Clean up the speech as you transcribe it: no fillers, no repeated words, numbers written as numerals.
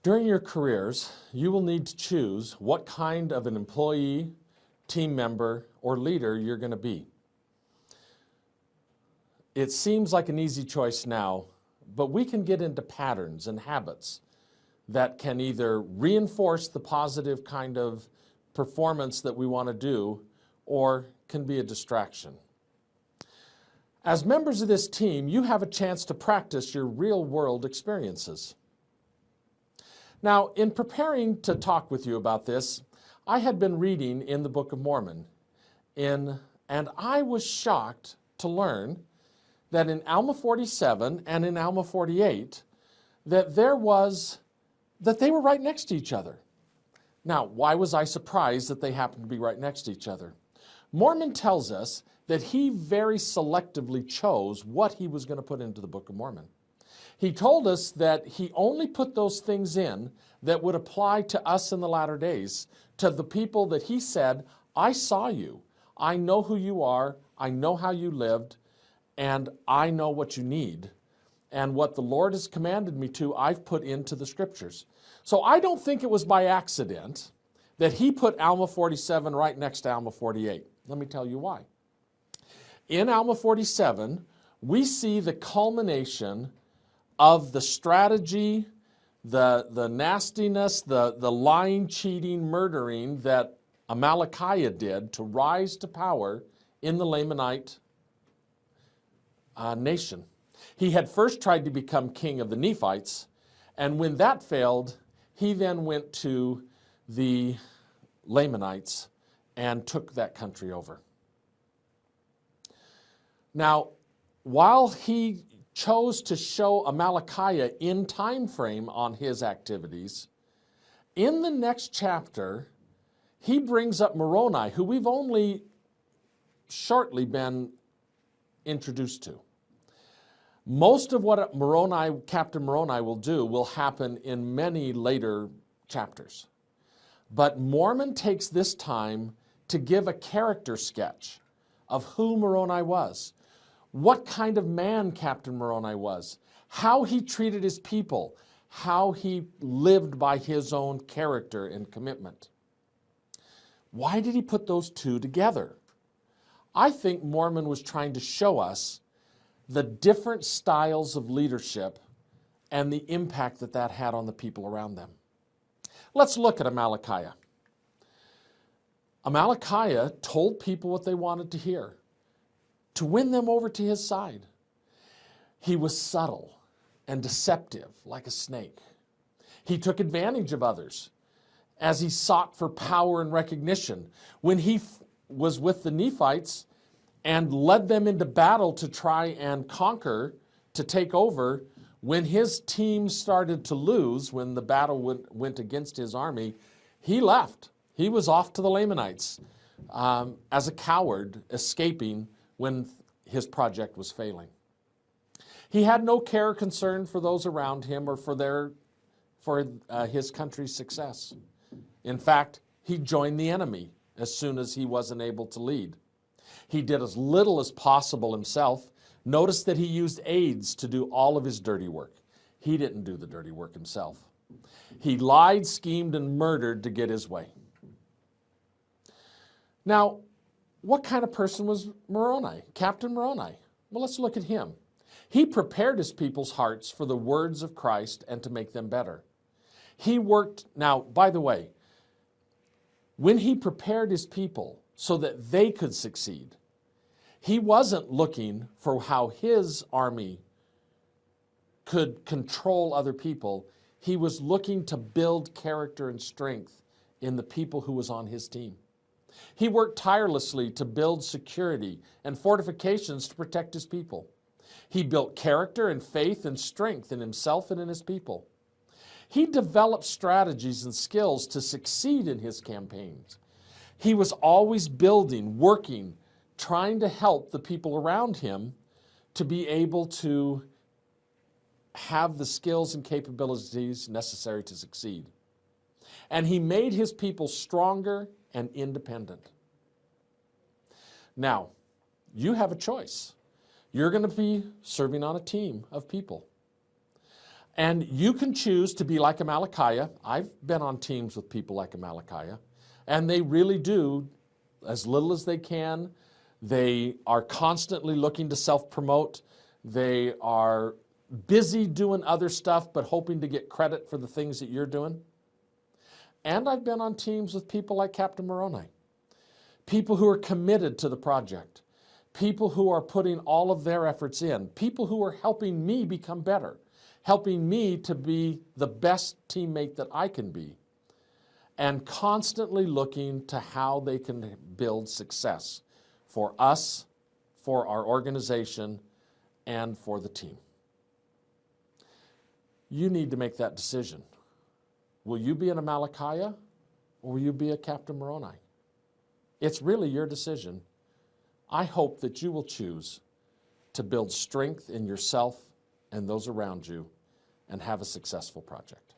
During your careers, you will need to choose what kind of an employee, team member, or leader you're going to be. It seems like an easy choice now, but we can get into patterns and habits that can either reinforce the positive kind of performance that we want to do or can be a distraction. As members of this team, you have a chance to practice your real-world experiences. Now, in preparing to talk with you about this, I had been reading in the Book of Mormon, and I was shocked to learn that in Alma 47 and in Alma 48, that they were right next to each other. Now, why was I surprised that they happened to be right next to each other? Mormon tells us that he very selectively chose what he was going to put into the Book of Mormon. He told us that he only put those things in that would apply to us in the latter days, to the people that he said, I saw you, I know who you are, I know how you lived, and I know what you need. And what the Lord has commanded me to, I've put into the Scriptures. So I don't think it was by accident that he put Alma 47 right next to Alma 48. Let me tell you why. In Alma 47, we see the culmination of the strategy, the nastiness, the lying, cheating, murdering that Amaleckiah did to rise to power in the Lamanite nation. He had first tried to become king of the Nephites, and when that failed, he then went to the Lamanites and took that country over. Now, while he chose to show Amaleckiah in time frame on his activities, in the next chapter, he brings up Moroni, who we've only shortly been introduced to. Most of what Captain Moroni will do will happen in many later chapters. But Mormon takes this time to give a character sketch of who Moroni was, what kind of man Captain Moroni was, how he treated his people, how he lived by his own character and commitment. Why did he put those two together? I think Mormon was trying to show us the different styles of leadership and the impact that that had on the people around them. Let's look at Amaleckiah. Amaleckiah told people what they wanted to hear, to win them over to his side. He was subtle and deceptive, like a snake. He took advantage of others as he sought for power and recognition. When he was with the Nephites and led them into battle to try and conquer, to take over, when his team started to lose, when the battle went against his army, he left. He was off to the Lamanites as a coward, escaping when his project was failing. He had no care or concern for those around him or for his country's success. In fact, he joined the enemy as soon as he wasn't able to lead. He did as little as possible himself. Notice that he used aides to do all of his dirty work. He didn't do the dirty work himself. He lied, schemed, and murdered to get his way. Now, what kind of person was Moroni, Captain Moroni? Well, let's look at him. He prepared his people's hearts for the words of Christ and to make them better. He worked, now, by the way, when he prepared his people so that they could succeed, he wasn't looking for how his army could control other people. He was looking to build character and strength in the people who was on his team. He worked tirelessly to build security and fortifications to protect his people. He built character and faith and strength in himself and in his people. He developed strategies and skills to succeed in his campaigns. He was always building, working, trying to help the people around him to be able to have the skills and capabilities necessary to succeed. And he made his people stronger and independent. Now, you have a choice. You're going to be serving on a team of people. And you can choose to be like Amaleckiah. I've been on teams with people like Amaleckiah, and they really do as little as they can. They are constantly looking to self-promote. They are busy doing other stuff, but hoping to get credit for the things that you're doing. And I've been on teams with people like Captain Moroni, people who are committed to the project, people who are putting all of their efforts in, people who are helping me become better, helping me to be the best teammate that I can be, and constantly looking to how they can build success for us, for our organization, and for the team. You need to make that decision. Will you be an Amaleckiah, or will you be a Captain Moroni? It's really your decision. I hope that you will choose to build strength in yourself and those around you and have a successful project.